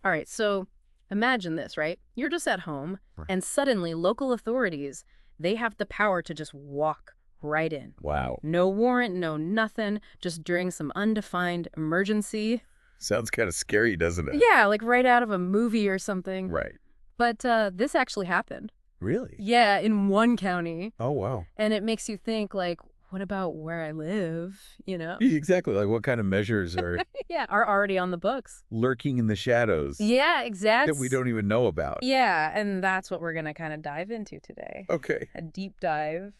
All right, so imagine this, right? You're just at home, Right. and suddenly local authorities, they have the power to just walk right in. Wow. No warrant, no nothing, just during some undefined emergency. Sounds kind of scary, doesn't it? Yeah, like right out of a movie or something. Right. But this actually happened. Really? Yeah, in one county. Oh, wow. And it makes you think, like, what about where I live, you know? Exactly. Like what kind of measures are Yeah, are already on the books. lurking in the shadows Yeah, exactly. that we don't even know about? Yeah, and that's what we're going to kind of dive into today. Okay. A deep dive,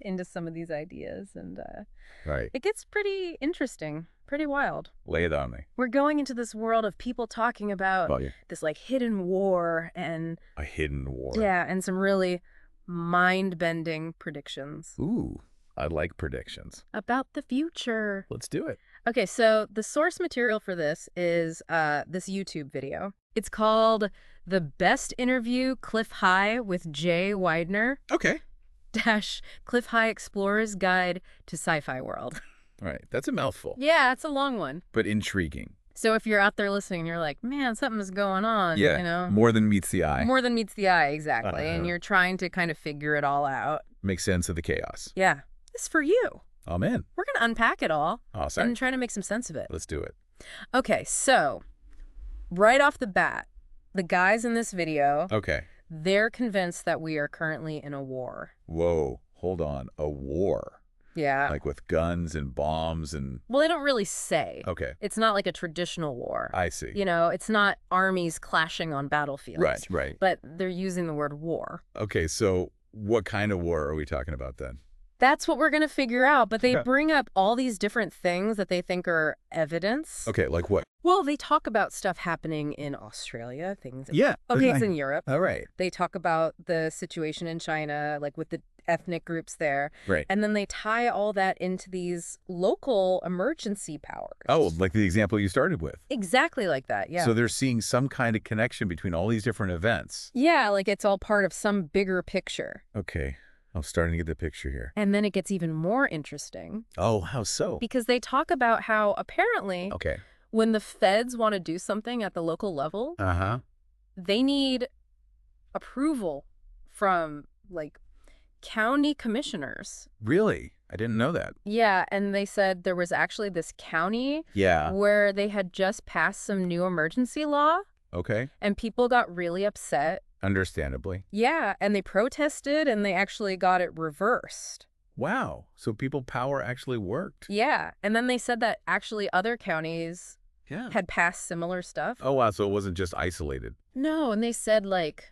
into some of these ideas. And Right. it gets pretty interesting, pretty wild. Lay it on me. We're going into this world of people talking about Oh, yeah. this, like, hidden war and, A hidden war. yeah, and some really mind-bending predictions Ooh, I like predictions. about the future. Let's do it. Okay, so the source material for this is this YouTube video. It's called The Best Interview Clif High with Jay Weidner Okay. - Clif High Explorer's Guide to Sci-Fi World. All right. That's a mouthful, Yeah, it's a long one. but intriguing. So if you're out there listening and you're like, man, something's going on, Yeah. More than meets the eye. More than meets the eye, exactly. And Uh-huh. you're trying to kind of figure it all out. Make sense of the chaos. Yeah, this is for you. Oh, man. We're going to unpack it all Awesome. and try to make some sense of it. Let's do it. Okay, so right off the bat, the guys in this video, Okay. they're convinced that we are currently in a war. Whoa. Hold on. A war. Yeah. Like with guns and bombs and... Well, they don't really say. Okay. It's not like a traditional war. I see. It's not armies clashing on battlefields. Right, right. But they're using the word war. Okay, so what kind of war are we talking about then? That's what we're going to figure out. But they Yeah. bring up all these different things that they think are evidence. Okay, like what? Well, they talk about stuff happening in Australia, things. Yeah. Okay, it's in Europe. All right. They talk about the situation in China, like with the ethnic groups there. Right. And then they tie all that into these local emergency powers. Oh, like the example you started with. Exactly like that, yeah. So they're seeing some kind of connection between all these different events. Yeah, like it's all part of some bigger picture. Okay. I'm starting to get the picture here. And then it gets even more interesting Oh, how so? because they talk about how apparently Okay. when the feds want to do something at the local level, Uh-huh. they need approval from, like, county commissioners. Really? I didn't know that. Yeah, and they said there was actually this county Yeah. where they had just passed some new emergency law, Okay. and people got really upset. Understandably. Yeah, and they protested, and they actually got it reversed. Wow. So people power actually worked. Yeah, and then they said that actually other counties Yeah. had passed similar stuff. Oh, wow. So it wasn't just isolated. No, and they said, like,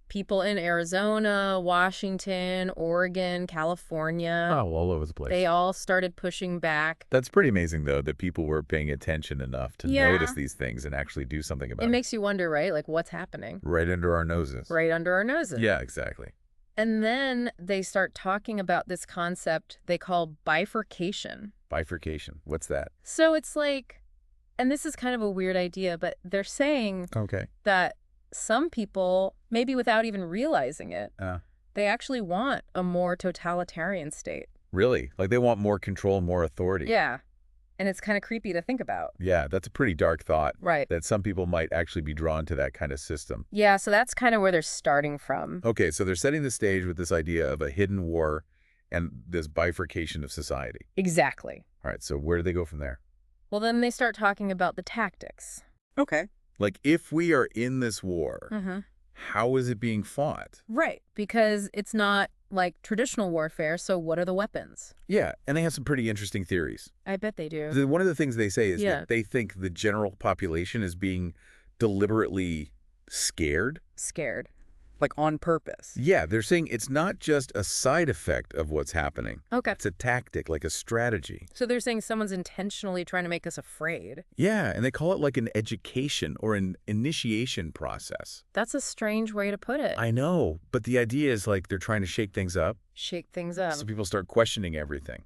people in Arizona, Washington, Oregon, California, Oh, all over the place. they all started pushing back. That's pretty amazing, though, that people were paying attention enough to Yeah. notice these things and actually do something about It it. makes you wonder, right? Like, what's happening? Right under our noses. Right under our noses. Yeah, exactly. And then they start talking about this concept they call bifurcation. Bifurcation. What's that? So it's like, and this is kind of a weird idea, but they're saying Okay. that some people, maybe without even realizing it, they actually want a more totalitarian state. Really? Like they want more control, more authority. Yeah. And it's kind of creepy to think about. Yeah, that's a pretty dark thought. Right. That some people might actually be drawn to that kind of system. Yeah, so that's kind of where they're starting from. Okay, so they're setting the stage with this idea of a hidden war and this bifurcation of society. Exactly. All right, so where do they go from there? Well, then they start talking about the tactics. Okay. Like if we are in this war, Mm-hmm. how is it being fought? Right, because it's not like traditional warfare, so what are the weapons? Yeah, and they have some pretty interesting theories. I bet they do. One of the things they say is Yeah. that they think the general population is being deliberately scared. Scared. Like on purpose. Yeah, they're saying it's not just a side effect of what's happening. Okay. It's a tactic, like a strategy. So they're saying someone's intentionally trying to make us afraid. Yeah, and they call it like an education or an initiation process. That's a strange way to put it. I know, but the idea is like they're trying to shake things up Shake things up. so people start questioning everything.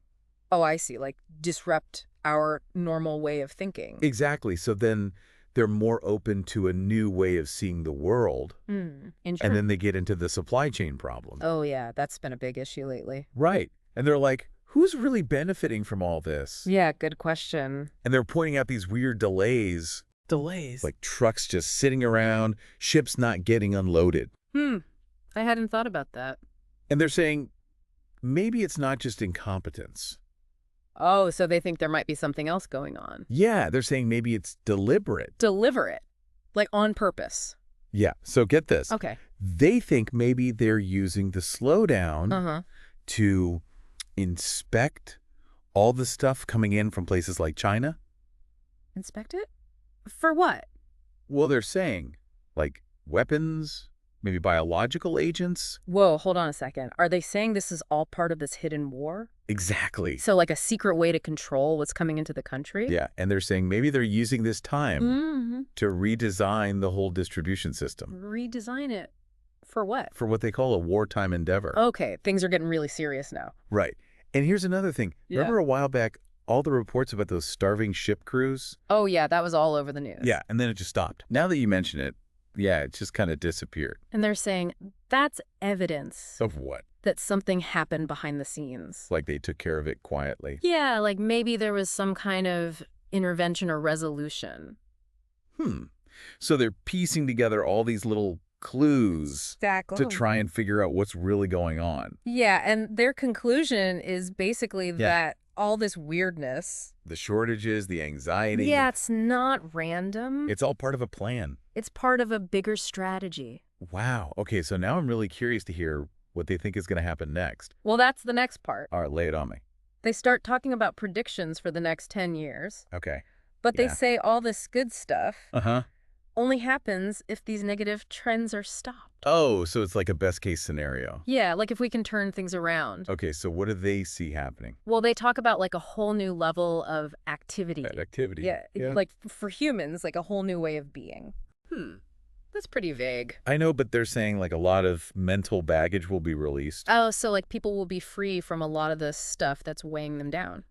Oh, I see. Like disrupt our normal way of thinking. Exactly. So then they're more open to a new way of seeing the world. And then they get into the supply chain problem. Oh, yeah. That's been a big issue lately. Right. And they're like, who's really benefiting from all this? Yeah, good question. And they're pointing out these weird delays Delays. Like trucks just sitting around, ships not getting unloaded. I hadn't thought about that. And they're saying maybe it's not just incompetence. Oh, so they think there might be something else going on. Yeah, they're saying maybe it's deliberate. Deliberate. Like on purpose. Yeah, so get this. Okay. They think maybe they're using the slowdown to inspect all the stuff coming in from places like China. Inspect it? For what? Well, they're saying, like, weapons, maybe biological agents. Whoa, hold on a second. Are they saying this is all part of this hidden war? Exactly. So like a secret way to control what's coming into the country? Yeah, and they're saying maybe they're using this time to redesign the whole distribution system. Redesign it. For what? For what they call a wartime endeavor. Okay, things are getting really serious now. Right. And here's another thing. Yeah. Remember a while back, all the reports about those starving ship crews? Oh yeah, that was all over the news. Yeah, and then it just stopped. Now that you mention it, yeah, it just kind of disappeared. And they're saying that's evidence Of what? that something happened behind the scenes. Like they took care of it quietly. Yeah, like maybe there was some kind of intervention or resolution. So they're piecing together all these little clues to try and figure out what's really going on. Yeah, and their conclusion is basically that all this weirdness... The shortages, the anxiety. Yeah, it's not random. It's all part of a plan. It's part of a bigger strategy. Wow. Okay, so now I'm really curious to hear what they think is going to happen next. Well, that's the next part. All right, lay it on me. They start talking about predictions for the next 10 years. Okay. But they say all this good stuff Uh-huh. only happens if these negative trends are stopped. Oh, so it's like a best-case scenario. Yeah, like if we can turn things around. Okay, so what do they see happening? Well, they talk about like a whole new level of activity. Activity. Yeah, like for humans, like a whole new way of being. That's pretty vague. I know, but they're saying like a lot of mental baggage will be released. Oh, so like people will be free from a lot of the stuff that's weighing them down.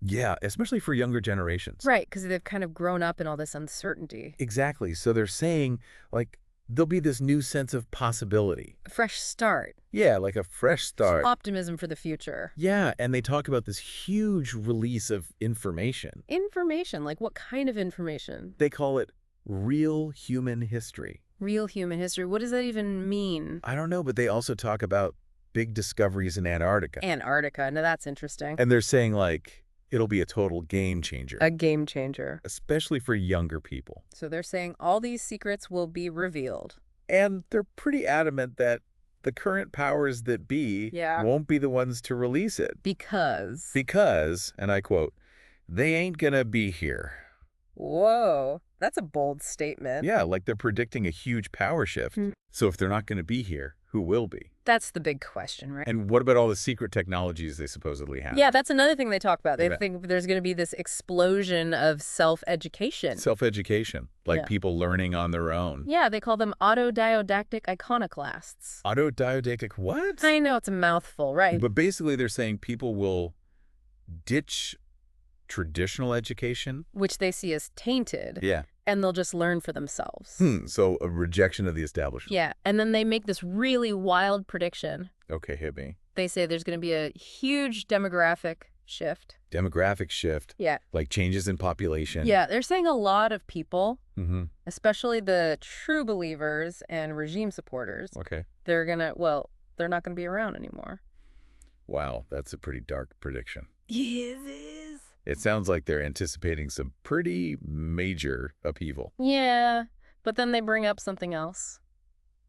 Yeah, especially for younger generations. Right, because they've kind of grown up in all this uncertainty. Exactly. So they're saying like there'll be this new sense of possibility. A fresh start. Yeah, like a fresh start. Optimism for the future. Yeah, and they talk about this huge release of information. Information, like what kind of information? They call it real human history. Real human history. What does that even mean? I don't know, but they also talk about big discoveries in Antarctica. Antarctica. Now that's interesting. And they're saying like it'll be a total game changer. A game changer. Especially for younger people. So they're saying all these secrets will be revealed. And they're pretty adamant that the current powers that be won't be the ones to release it. Because, and I quote, they ain't gonna be here. Whoa, that's a bold statement. Yeah, like they're predicting a huge power shift. So if they're not going to be here, who will be? That's the big question, right? And what about all the secret technologies they supposedly have? Yeah, that's another thing they talk about. They think there's going to be this explosion of self-education. Self-education, like people learning on their own. Yeah, they call them autodidactic iconoclasts. Autodidactic what? I know, it's a mouthful, right? But basically they're saying people will ditch traditional education, which they see as tainted. Yeah. And they'll just learn for themselves. So a rejection of the establishment. Yeah. And then they make this really wild prediction. Okay, hit me. They say there's going to be a huge demographic shift. Demographic shift. Yeah. Like changes in population. Yeah. They're saying a lot of people, especially the true believers and regime supporters, they're not going to be around anymore. Wow. That's a pretty dark prediction. Yes, it is. It sounds like they're anticipating some pretty major upheaval. Yeah, but then they bring up something else.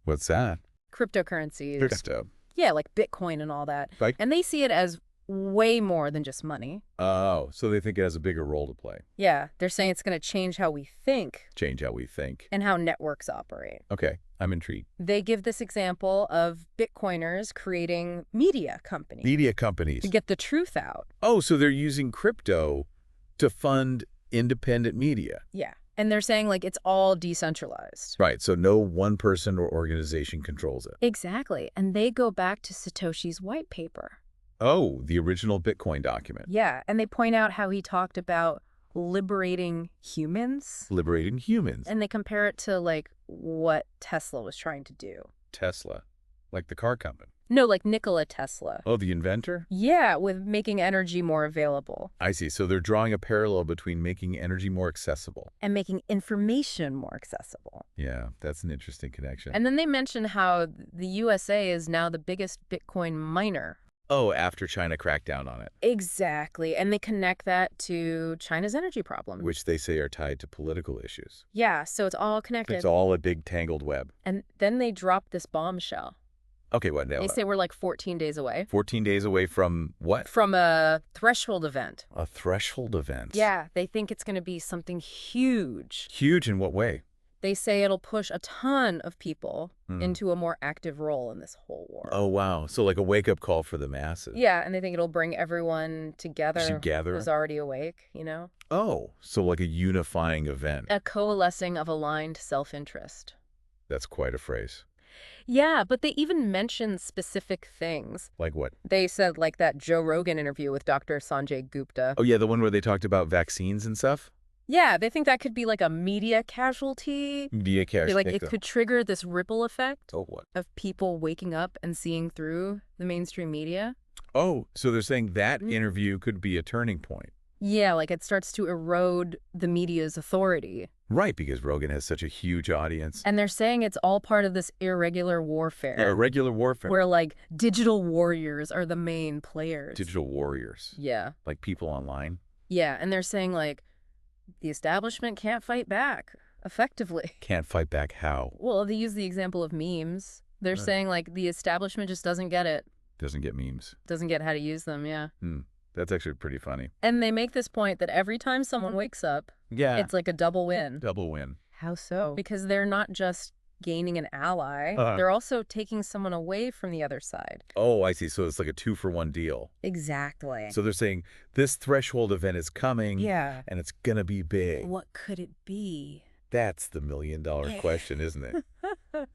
What's that? Cryptocurrencies. Crypto. Yeah, like Bitcoin and all that. Like? And they see it as way more than just money. Oh, so they think it has a bigger role to play. Yeah, they're saying it's going to change how we think. Change how we think. And how networks operate. Okay, I'm intrigued. They give this example of Bitcoiners creating media companies. Media companies. To get the truth out. Oh, so they're using crypto to fund independent media. Yeah. And they're saying like it's all decentralized. Right, so no one person or organization controls it. Exactly. And they go back to Satoshi's white paper. Oh, the original Bitcoin document. Yeah, and they point out how he talked about liberating humans. Liberating humans. And they compare it to like what Tesla was trying to do. Tesla, like the car company. No, like Nikola Tesla. Oh, the inventor? Yeah, with making energy more available. I see. So they're drawing a parallel between making energy more accessible. And making information more accessible. Yeah, that's an interesting connection. And then they mention how the USA is now the biggest Bitcoin miner. Oh, after China cracked down on it. Exactly. And they connect that to China's energy problem. Which they say are tied to political issues. Yeah, so it's all connected. It's all a big tangled web. And then they drop this bombshell. Okay, what now? They say we're like 14 days away. 14 days away from what? From a threshold event. A threshold event? Yeah, they think it's going to be something huge. Huge in what way? They say it'll push a ton of people into a more active role in this whole war. Oh, wow. So like a wake-up call for the masses. Yeah, and they think it'll bring everyone together. Together? Who's already awake, you know? Oh, so like a unifying event. A coalescing of aligned self-interest. That's quite a phrase. Yeah, but they even mention specific things. Like what? They said like that Joe Rogan interview with Dr. Sanjay Gupta. Oh, yeah, the one where they talked about vaccines and stuff? Yeah, they think that could be like a media casualty. Media casualty. Like it could trigger this ripple effect oh, what? of people waking up and seeing through the mainstream media. Oh, so they're saying that interview could be a turning point. Yeah, like it starts to erode the media's authority. Right, because Rogan has such a huge audience. And they're saying it's all part of this irregular warfare. Irregular warfare. Where like digital warriors are the main players. Digital warriors. Yeah. Like people online. Yeah, and they're saying like the establishment can't fight back effectively. Can't fight back how? Well, they use the example of memes. They're saying like the establishment just doesn't get it. Doesn't get memes. Doesn't get how to use them, yeah. That's actually pretty funny. And they make this point that every time someone wakes up, it's like a double win. Double win. How so? Because they're not just gaining an ally, they're also taking someone away from the other side. Oh, I see. So it's like a 2-for-1 deal. Exactly. So they're saying this threshold event is coming. Yeah. And it's going to be big. What could it be? That's the million-dollar question, isn't it?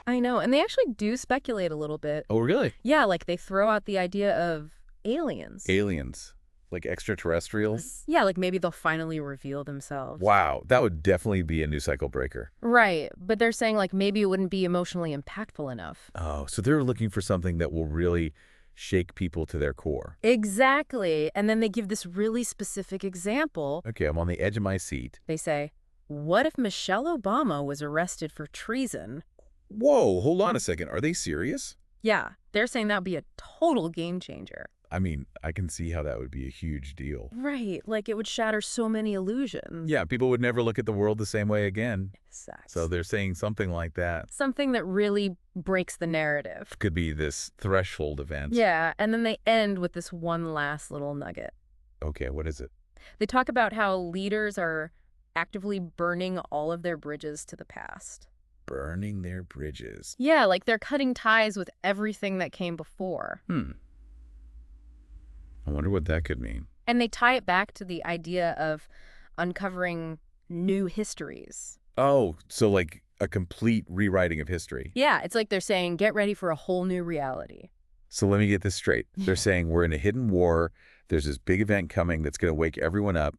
I know. And they actually do speculate a little bit. Oh, really? Yeah, like they throw out the idea of aliens. Aliens. Like extraterrestrials? Yeah, like maybe they'll finally reveal themselves. Wow, that would definitely be a news cycle breaker. Right, but they're saying like maybe it wouldn't be emotionally impactful enough. Oh, so they're looking for something that will really shake people to their core. Exactly, and then they give this really specific example. Okay, I'm on the edge of my seat. They say, what if Michelle Obama was arrested for treason? Whoa, hold on a second. Are they serious? Yeah, they're saying that would be a total game changer. I mean, I can see how that would be a huge deal. Right, like it would shatter so many illusions. Yeah, people would never look at the world the same way again. Exactly. So they're saying something like that. Something that really breaks the narrative. Could be this threshold event. Yeah, and then they end with this one last little nugget. Okay, what is it? They talk about how leaders are actively burning all of their bridges to the past. Burning their bridges. Yeah, like they're cutting ties with everything that came before. I wonder what that could mean. And they tie it back to the idea of uncovering new histories. Oh, so like a complete rewriting of history. Yeah, it's like they're saying, get ready for a whole new reality. So let me get this straight. They're saying we're in a hidden war. There's this big event coming that's going to wake everyone up.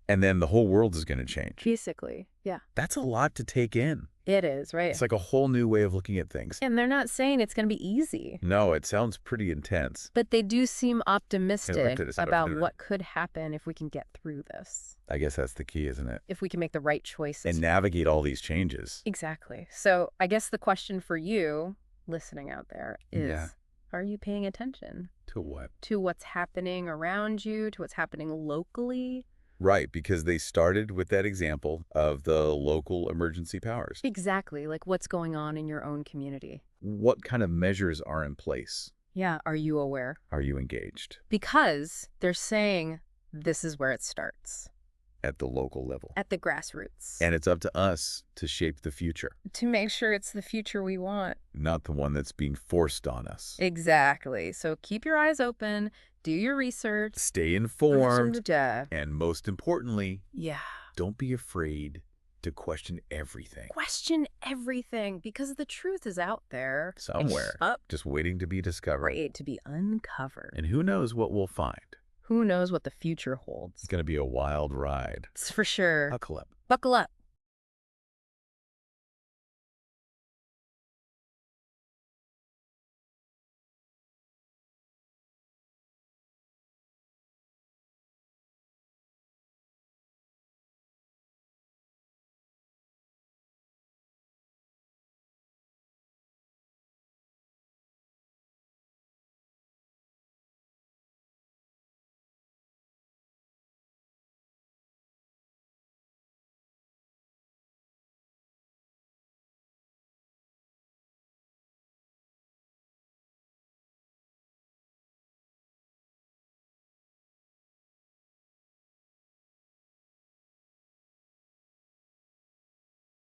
And then the whole world is going to change. Basically, yeah. That's a lot to take in. It is, right? It's like a whole new way of looking at things. And they're not saying it's going to be easy. No, it sounds pretty intense. But they do seem optimistic about what could happen if we can get through this. I guess that's the key, isn't it? If we can make the right choices. And navigate all these changes. Exactly. So I guess the question for you, listening out there, is, are you paying attention? To what? To what's happening around you, to what's happening locally? Right, because they started with that example of the local emergency powers. Exactly, like what's going on in your own community. What kind of measures are in place? Yeah, are you aware? Are you engaged? Because they're saying this is where it starts. At the local level. At the grassroots. And it's up to us to shape the future. To make sure it's the future we want. Not the one that's being forced on us. Exactly. So keep your eyes open, do your research. Stay informed. And most importantly, don't be afraid to question everything. Question everything, because the truth is out there. Somewhere. Just waiting to be discovered. Right, to be uncovered. And who knows what we'll find. Who knows what the future holds. It's going to be a wild ride. It's for sure. Buckle up. Buckle up.